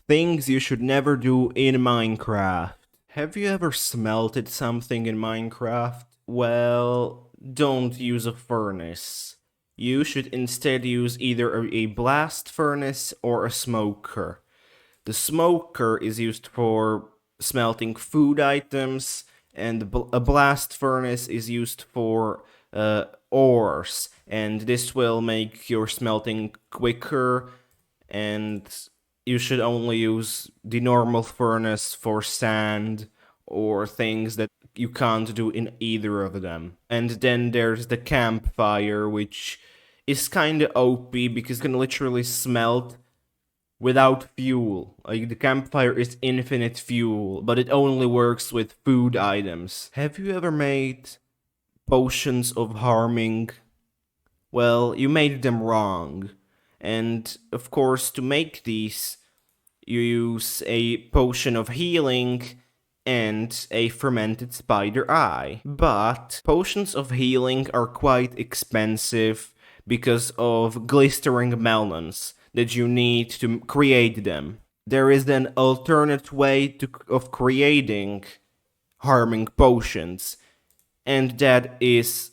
Things you should never do in Minecraft. Have you ever smelted something in Minecraft? Well, don't use a furnace. You should instead use either a blast furnace or a smoker. The smoker is used for smelting food items, and a blast furnace is used for ores, and this will make your smelting quicker, and you should only use the normal furnace for sand or things that you can't do in either of them. And then there's the campfire, which is kinda OP because you can literally smelt without fuel. Like, the campfire is infinite fuel, but it only works with food items. Have you ever made potions of harming? Well, you made them wrong. And of course, to make these, you use a potion of healing and a fermented spider eye. But potions of healing are quite expensive because of glistering melons that you need to create them. There is an alternate way of creating harming potions, and that is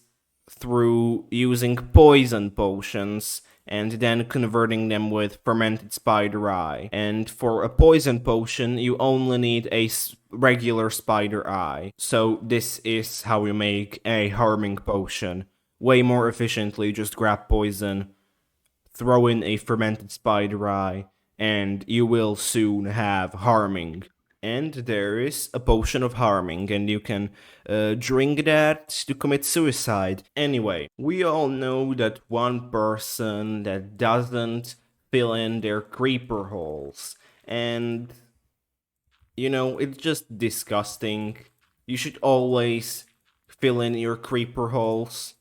through using poison potions and then converting them with fermented spider eye. And for a poison potion, you only need a regular spider eye. So this is how you make a harming potion. Way more efficiently, just grab poison, throw in a fermented spider eye, and you will soon have harming. And there is a potion of harming, and you can drink that to commit suicide. Anyway, we all know that one person that doesn't fill in their creeper holes, and it's just disgusting. You should always fill in your creeper holes.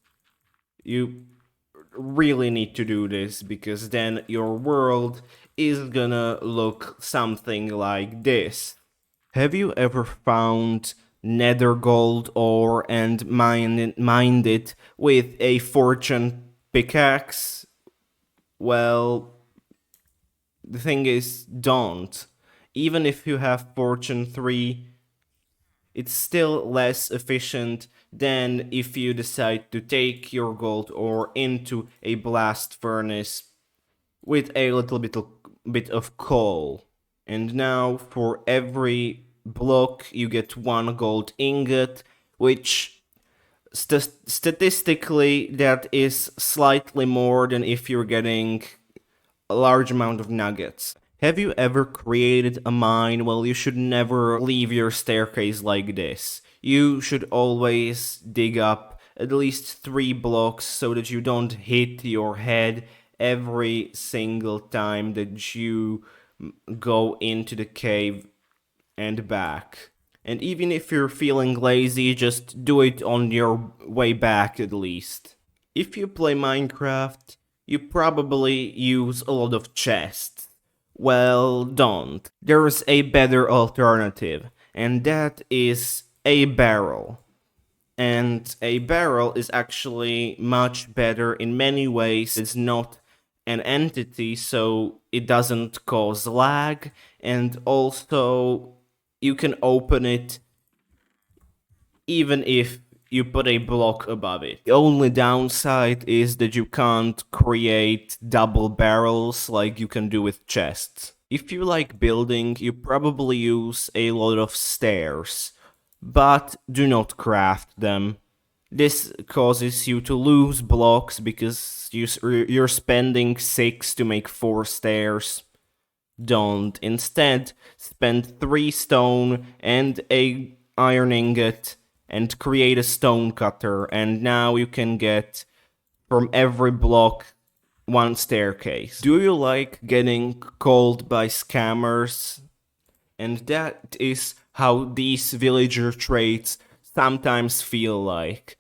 You really need to do this because then your world is gonna look something like this. Have you ever found Nether Gold ore and mined it with a fortune pickaxe? Well, the thing is, don't. Even if you have fortune 3, it's still less efficient than if you decide to take your gold ore into a blast furnace with a little bit of coal. And now for every block you get 1 gold ingot, which statistically that is slightly more than if you're getting a large amount of nuggets. Have you ever created a mine? Well, you should never leave your staircase like this. You should always dig up at least 3 blocks so that you don't hit your head every single time that you go into the cave and back. And even if you're feeling lazy, just do it on your way back at least. If you play Minecraft, you probably use a lot of chests. Well, don't. There's a better alternative, and that is a barrel. And a barrel is actually much better in many ways. It's not an entity, so it doesn't cause lag, and also you can open it even if you put a block above it. The only downside is that you can't create double barrels like you can do with chests. If you like building, you probably use a lot of stairs, but do not craft them. This causes you to lose blocks because you're spending 6 to make 4 stairs. Don't. Instead, spend 3 stone and a iron ingot and create a stonecutter, and now you can get from every block 1 staircase. Do you like getting called by scammers? And that is how these villager traits sometimes feel like.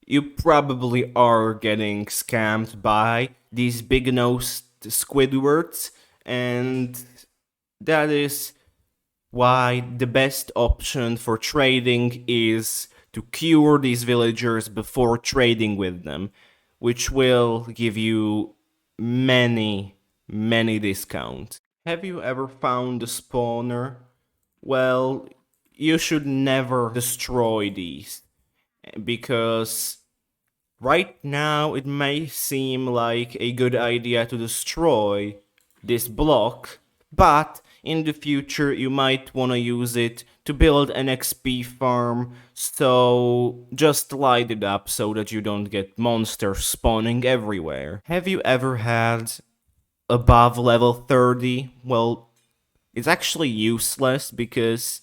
You probably are getting scammed by these big-nosed Squidwards, and that is why the best option for trading is to cure these villagers before trading with them, which will give you many discounts. Have you ever found a spawner? Well, you should never destroy these because right now it may seem like a good idea to destroy this block, but in the future you might want to use it to build an XP farm, so just light it up so that you don't get monsters spawning everywhere. Have you ever had above level 30? Well, it's actually useless because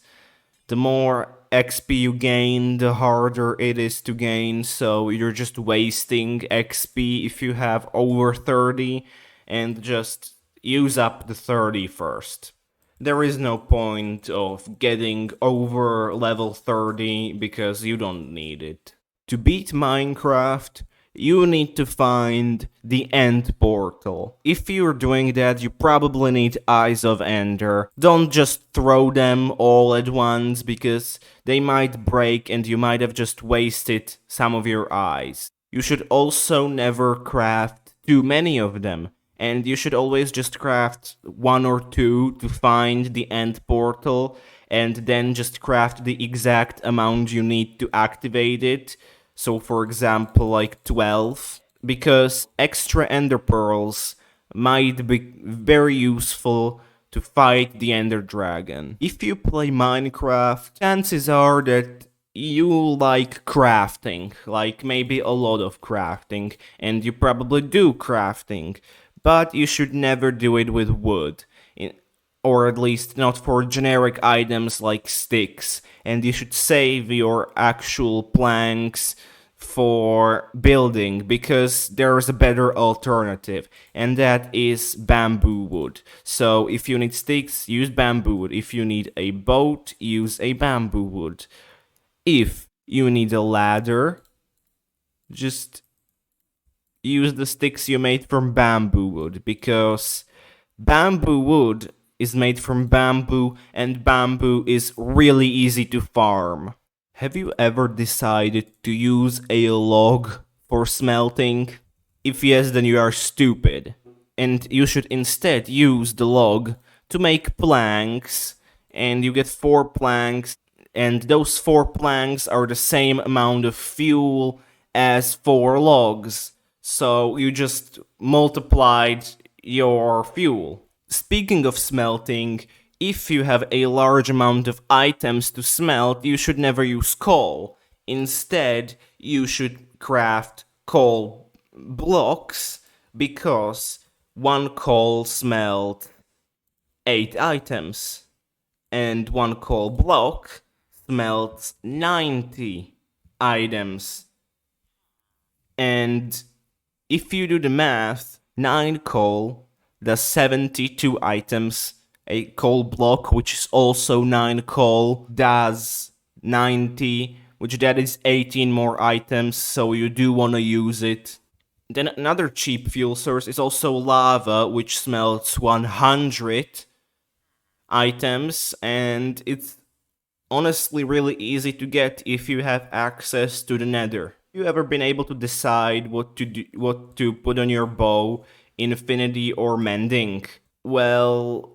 the more XP you gain, the harder it is to gain, so you're just wasting XP if you have over 30, and just use up the 30 first. There is no point of getting over level 30 because you don't need it. To beat Minecraft, you need to find the end portal. If you're doing that, you probably need Eyes of Ender. Don't just throw them all at once because they might break and you might have just wasted some of your eyes. You should also never craft too many of them, and you should always just craft one or two to find the end portal, and then just craft the exact amount you need to activate it. So, for example, like 12, because extra ender pearls might be very useful to fight the ender dragon. If you play Minecraft, chances are that you like crafting, like maybe a lot of crafting, and you probably do crafting, but you should never do it with wood. Or at least not for generic items like sticks, and you should save your actual planks for building because there's a better alternative, and that is bamboo wood. So if you need sticks, use bamboo wood. If you need a boat, use a bamboo wood. If you need a ladder, just use the sticks you made from bamboo wood, because bamboo wood is made from bamboo, and bamboo is really easy to farm. Have you ever decided to use a log for smelting? If yes, then you are stupid. And you should instead use the log to make planks, and you get 4 planks, and those 4 planks are the same amount of fuel as 4 logs. So you just multiplied your fuel. Speaking of smelting, if you have a large amount of items to smelt, you should never use coal. Instead, you should craft coal blocks, because 1 coal smelt 8 items, and 1 coal block smelts 90 items. And if you do the math, 9 coal does 72 items. A coal block, which is also 9 coal, does 90, which that is 18 more items, so you do want to use it. Then another cheap fuel source is also lava, which smelts 100 items, and it's honestly really easy to get if you have access to the Nether. Have you ever been able to decide what to put on your bow, infinity or mending? Well,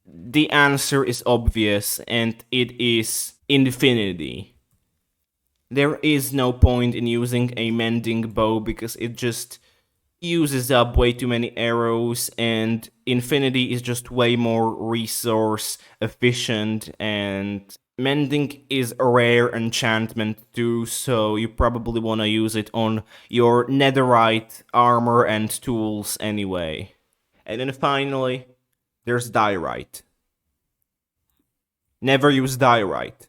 the answer is obvious, and it is infinity. There is no point in using a mending bow because it just uses up way too many arrows, and infinity is just way more resource efficient, and mending is a rare enchantment too, so you probably want to use it on your netherite armor and tools anyway. And then finally, there's diorite. Never use diorite.